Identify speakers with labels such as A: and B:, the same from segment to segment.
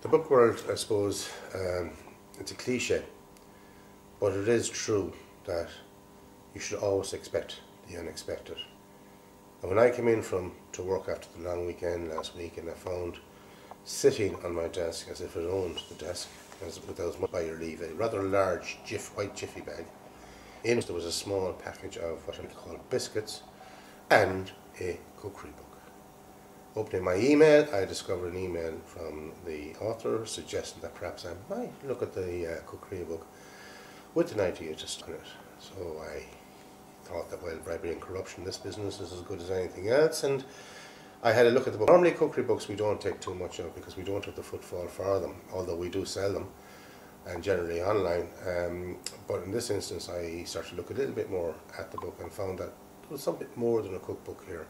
A: The book world, I suppose, it's a cliche, but it is true that you should always expect the unexpected. And when I came in to work after the long weekend last week, and I found sitting on my desk, as if it owned the desk, without much by your leave, a rather large white jiffy bag. In it there was a small package of what I call biscuits and a cookery book. Opening my email, I discovered an email from the author suggesting that perhaps I might look at the cookery book with an idea to start it. So I thought that, well, bribery and corruption, this business is as good as anything else, and I had a look at the book. Normally cookery books we don't take too much of because we don't have the footfall for them, although we do sell them, and generally online. But in this instance I started to look a little bit more at the book and found that there was something more than a cookbook here,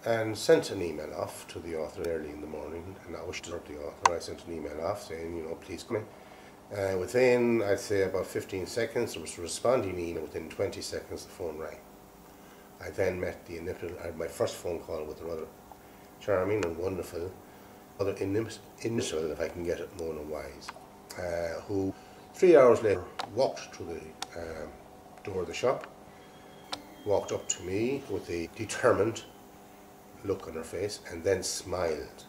A: and sent an email off to the author early in the morning, and I wished to serve the author. I sent an email off saying, you know, please come in. Within, I'd say, about 15 seconds, there was a responding email. Within 20 seconds, the phone rang. I then met I had my first phone call with a rather charming and wonderful, other initial, if I can get it, Móna Wise, who 3 hours later walked to the door of the shop, walked up to me with a determined look on her face, and then smiled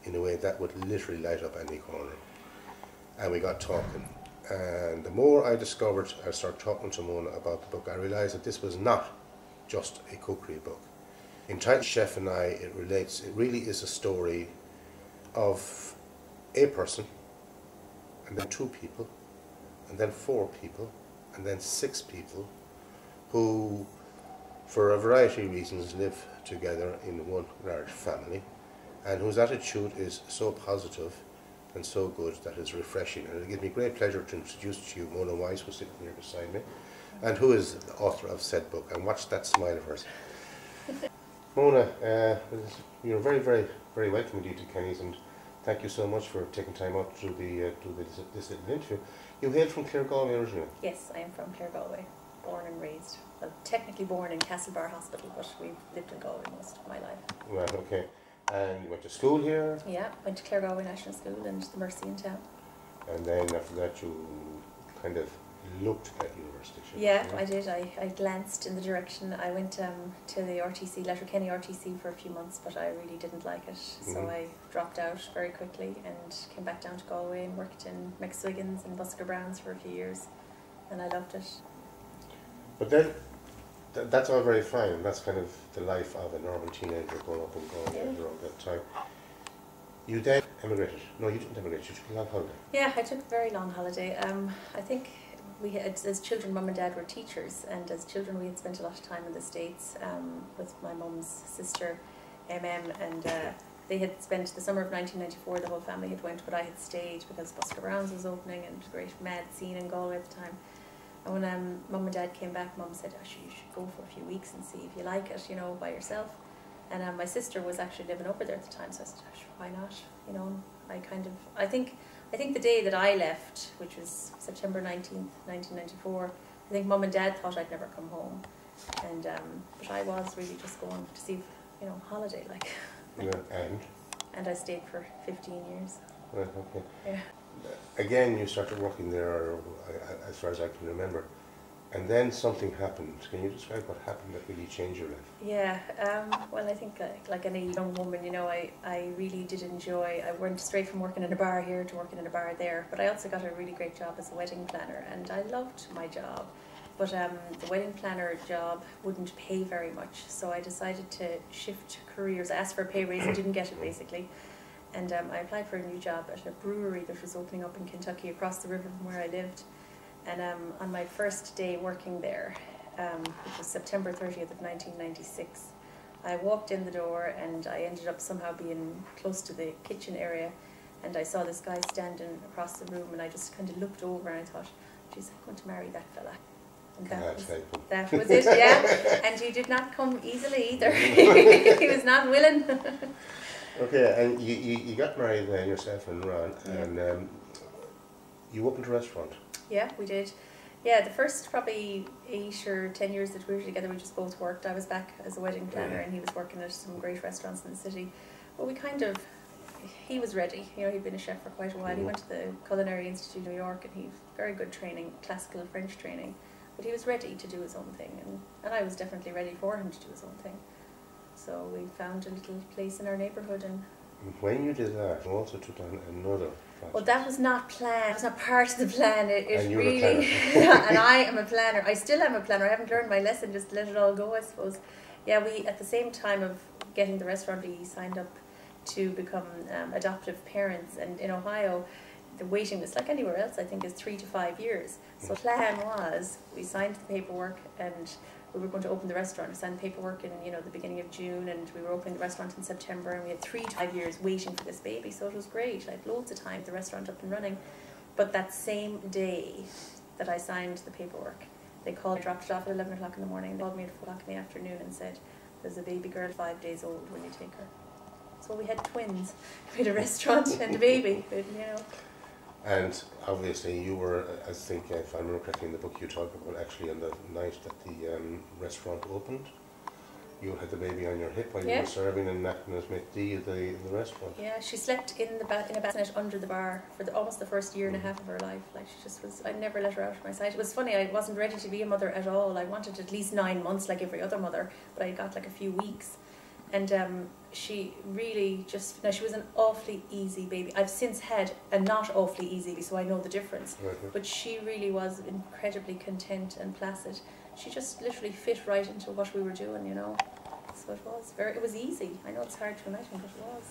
A: in a way that would literally light up any corner. And we got talking, and the more I started talking to Móna about the book, I realised that this was not just a cookery book. Entitled Chef and I, it really is a story of a person, and then 2 people, and then 4 people, and then 6 people who, for a variety of reasons, live together in one large family, and whose attitude is so positive and so good that it's refreshing. And it gives me great pleasure to introduce to you Móna Wise, who's sitting here beside me, and who is the author of said book. And watch that smile of hers. Móna, you're very, very, very welcome indeed to Kennys, and thank you so much for taking time out to do this little interview. You hail from Galway originally?
B: Yes, I am from Galway, born and raised. Well, technically born in Castlebar Hospital, but we've lived in Galway most of my life.
A: Right, okay. And you went to school here?
B: Yeah, went to Galway National School and the Mercy in town.
A: And then after that you kind of looked at university?
B: Yeah, I did. I glanced in the direction. I went to the RTC, Letterkenny RTC for a few months, but I really didn't like it. So I dropped out very quickly and came back down to Galway and worked in McSwiggan's and Busker Brown's for a few years, and I loved it.
A: But then, that's all very fine. That's kind of the life of a normal teenager growing up in Galway around that time. You then emigrated. No, you didn't emigrate. You took a long holiday.
B: Yeah, I took a very long holiday. I think we had, as children, Mum and Dad were teachers, and as children we had spent a lot of time in the States with my mum's sister, MM, and they had spent the summer of 1994, the whole family had went, but I had stayed because Busker Brown's was opening and it was a great mad scene in Galway at the time. And when Mum and Dad came back, Mum said, you should go for a few weeks and see if you like it, you know, by yourself. And my sister was actually living over there at the time, so I said, sure, why not? You know, I think the day that I left, which was September 19th, 1994, I think Mum and Dad thought I'd never come home. And but I was really just going to see, you know, holiday, like.
A: Yeah,
B: and I stayed for 15 years.
A: Right, okay.
B: Yeah.
A: Again, you started working there, as far as I can remember, and then something happened. Can you describe what happened that really changed your life?
B: Yeah, well, I think like any young woman, you know, I really did enjoy, I went straight from working in a bar here to working in a bar there, but I also got a really great job as a wedding planner, and I loved my job. But the wedding planner job wouldn't pay very much, so I decided to shift careers. I asked for a pay raise and didn't get it, basically. And I applied for a new job at a brewery that was opening up in Kentucky across the river from where I lived. And on my first day working there, which was September 30th of 1996, I walked in the door and I ended up somehow being close to the kitchen area, and I saw this guy standing across the room, and I just kind of looked over and I thought, geez, I'm going to marry that fella. And that was it, yeah. And he did not come easily either. He was not willing.
A: Okay, and you got married then, yourself and Ron, and you opened a restaurant.
B: Yeah, we did. Yeah, the first probably 8 or 10 years that we were together, we just both worked. I was back as a wedding planner and he was working at some great restaurants in the city. But we kind of, he was ready. You know, he'd been a chef for quite a while. He went to the Culinary Institute of New York, and he very good training, classical French training. But he was ready to do his own thing, and I was definitely ready for him to do his own thing. So we found a little place in our neighbourhood. And
A: when you did that, you also took on another project.
B: well, that was not planned. It was not part of the plan. It
A: and you
B: really,
A: were a planner.
B: and I am a planner. I still am a planner. I haven't learned my lesson. Just let it all go, I suppose. Yeah, we at the same time of getting the restaurant, we signed up to become adoptive parents, and in Ohio, the waiting list, like anywhere else, I think is 3 to 5 years. So the plan was, we signed the paperwork, and we were going to open the restaurant. We signed the paperwork in, you know, the beginning of June, and we were opening the restaurant in September, and we had 3 to 5 years waiting for this baby. So it was great. I had loads of time, the restaurant up and running. But that same day that I signed the paperwork, they called, I dropped it off at 11 o'clock in the morning. They called me at 4 o'clock in the afternoon and said, there's a baby girl 5 days old, will you take her? So we had twins. We had a restaurant and a baby, you know.
A: And obviously you were, I think, if I remember correctly in the book, you talk about actually on the night that the restaurant opened, you had the baby on your hip while you were serving and acting as mate D at the restaurant.
B: Yeah, she slept in a bassinet under the bar for almost the first year and a half of her life. Like, she just was, I never let her out of my sight. It was funny, I wasn't ready to be a mother at all. I wanted at least 9 months like every other mother, but I got like a few weeks. And she really just, now she was an awfully easy baby. I've since had a not awfully easy baby, so I know the difference.
A: Right.
B: But she really was incredibly content and placid. She just literally fit right into what we were doing, you know. So it was easy. I know it's hard to imagine, but it was.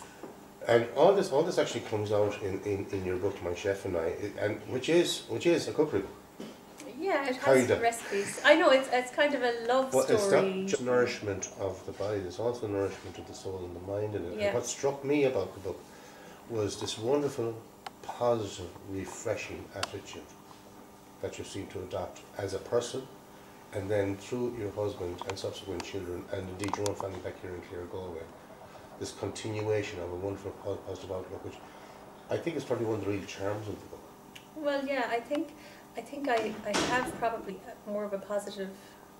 A: And all this actually comes out in your book, My Chef and I, and which is a cookbook.
B: Yeah, it has recipes. I know, it's kind of a love story.
A: It's not just nourishment of the body, there's also nourishment of the soul and the mind in it.
B: Yeah.
A: And what struck me about the book was this wonderful, positive, refreshing attitude that you seem to adopt as a person, and then through your husband and subsequent children, and indeed your own family back here in Galway, this continuation of a wonderful positive outlook, which I think is probably one of the real charms of the book.
B: Well, yeah, I think I have probably more of a positive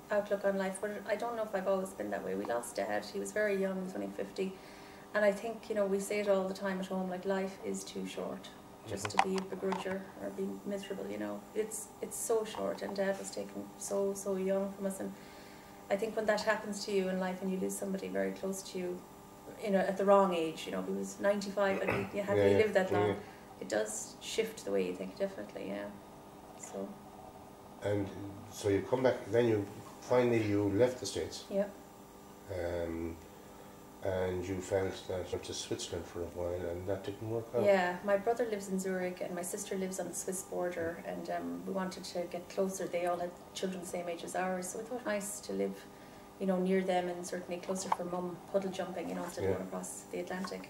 B: outlook on life, but I don't know if I've always been that way. We lost Dad, he was very young, he was only 50, and I think, you know, we say it all the time at home, like, life is too short just to be a begrudger or be miserable, you know. It's so short, and Dad was taken so young from us, and I think when that happens to you in life and you lose somebody very close to you, you know, at the wrong age, you know, he was 95 and you haven't lived that long, it does shift the way you think, definitely, yeah. So.
A: And so you come back, then you left the States.
B: Yeah.
A: And you felt that you went to Switzerland for a while, and that didn't work out.
B: Yeah, my brother lives in Zurich and my sister lives on the Swiss border, and we wanted to get closer. They all had children the same age as ours, so we thought it was nice to live, you know, near them, and certainly closer for Mum, puddle jumping, you know, instead of going across the Atlantic.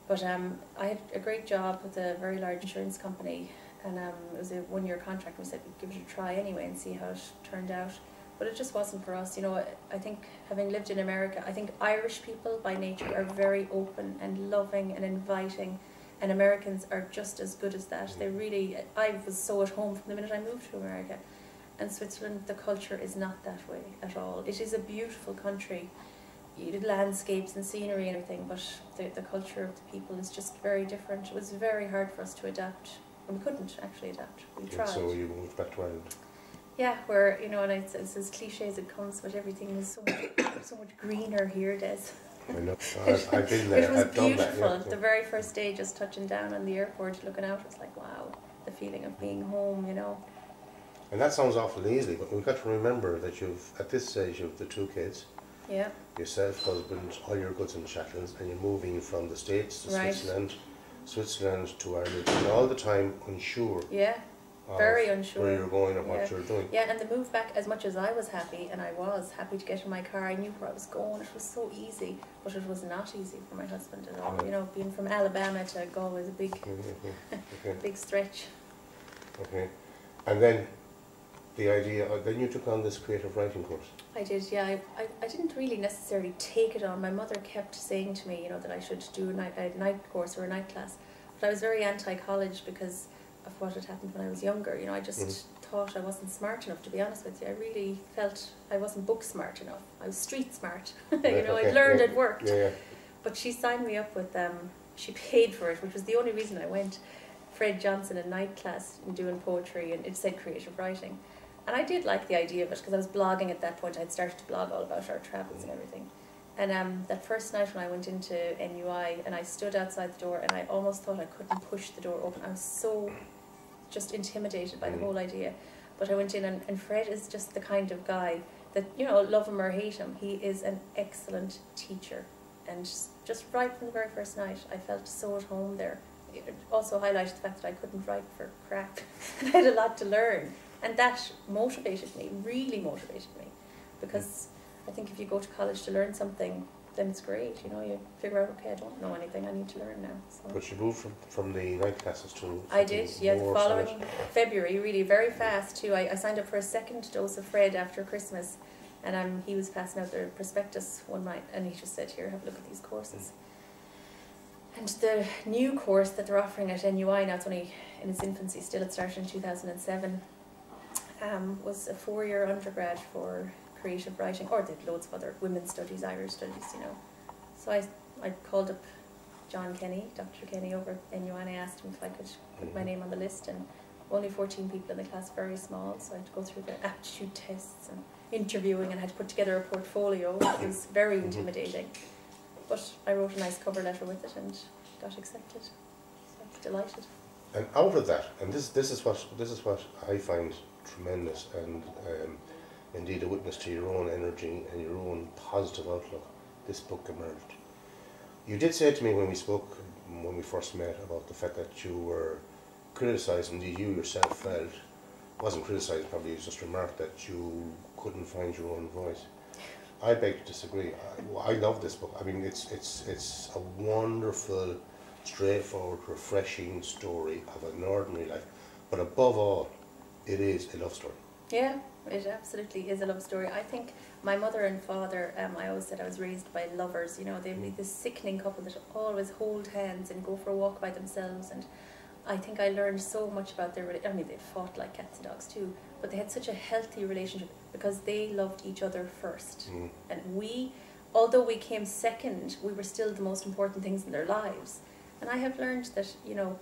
B: But I had a great job with a very large insurance company, and it was a 1-year contract. We said we'd give it a try anyway and see how it turned out. But it just wasn't for us. You know, I think having lived in America, I think Irish people by nature are very open and loving and inviting, and Americans are just as good as that. They really, I was so at home from the minute I moved to America. And Switzerland, the culture is not that way at all. It is a beautiful country. You did landscapes and scenery and everything, but the culture of the people is just very different. It was very hard for us to adapt. And we couldn't actually adapt. We tried.
A: So you moved back to Ireland?
B: Yeah, where, you know, and it's as cliche as it comes, but everything is so much greener here, Des.
A: I know. I've been there.
B: It was
A: I've done
B: beautiful.
A: that, yeah.
B: The very first day, just touching down on the airport, looking out, was like, wow, the feeling of being home, you know.
A: And that sounds awful easy, but we've got to remember that at this stage, you've the 2 kids.
B: Yeah.
A: Yourself, husband, all your goods in the Shetlands, and you're moving from the States to Switzerland to Ireland, and all the time unsure.
B: Yeah. Very unsure.
A: Where you're going and what you're doing.
B: Yeah, and the move back, as much as I was happy, and I was happy to get in my car, I knew where I was going, it was so easy, but it was not easy for my husband at all. You know, being from Alabama to Galway was a big, big stretch.
A: Okay. And then the idea, then you took on this creative writing course.
B: I did, yeah. I didn't really necessarily take it on. My mother kept saying to me, you know, that I should do a night course or a night class, but I was very anti-college because of what had happened when I was younger. You know, I just thought I wasn't smart enough, to be honest with you. I really felt I wasn't book smart enough. I was street smart. You know, I'd learned, it worked. But she signed me up with, she paid for it, which was the only reason I went. Fred Johnson, a night class, and doing poetry, and it said creative writing. And I did like the idea of it, because I was blogging at that point. I'd started to blog all about our travels and everything. And that first night when I went into NUI, and I stood outside the door, and I almost thought I couldn't push the door open. I was so just intimidated by the whole idea. But I went in, and Fred is just the kind of guy that, you know, love him or hate him, he is an excellent teacher. And just right from the very first night, I felt so at home there. It also highlighted the fact that I couldn't write for crap. And I had a lot to learn. And that motivated me, really motivated me. Because I think if you go to college to learn something, then it's great. You know, you figure out, okay, I don't know anything, I need to learn now. So.
A: But you moved from the night classes to...
B: I did, yeah, the following February, really, very fast too. I signed up for a second dose of Fred after Christmas, and he was passing out the prospectus one night, and he just said, here, have a look at these courses. And the new course that they're offering at NUI, now it's only in its infancy still, it started in 2007, was a 4-year undergrad for creative writing, or did loads of other women's studies, Irish studies, you know. So I called up John Kenny, Dr. Kenny over at NUI, and I asked him if I could put my name on the list, and only 14 people in the class, very small, so I had to go through the aptitude tests and interviewing, and I had to put together a portfolio. It was very intimidating, but I wrote a nice cover letter with it and got accepted, so I was delighted.
A: And out of that, and this is what I find tremendous, and indeed a witness to your own energy and your own positive outlook, this book emerged. You did say to me when we spoke, when we first met, about the fact that you were criticised, indeed you yourself felt, wasn't criticised probably, you just remarked that you couldn't find your own voice. I beg to disagree. I love this book. I mean, it's a wonderful, straightforward, refreshing story of an ordinary life, but above all, it is a love story.
B: Yeah, it absolutely is a love story. I think my mother and father, I always said I was raised by lovers, you know, they'd be this sickening couple that always hold hands and go for a walk by themselves, and I think I learned so much about their relationship. I mean, they fought like cats and dogs too, but they had such a healthy relationship because they loved each other first. And we, although we came second, we were still the most important things in their lives. And I have learned that, you know,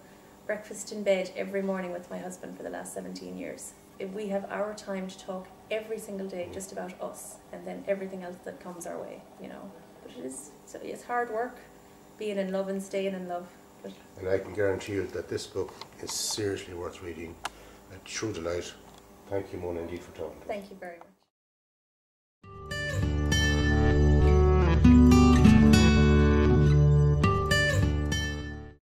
B: breakfast in bed every morning with my husband for the last 17 years. If we have our time to talk every single day just about us, and then everything else that comes our way, you know. But it's hard work, being in love and staying in love. But
A: and I can guarantee you that this book is seriously worth reading. A true delight. Thank you, Móna, indeed, for talking to us.
B: Thank you very much.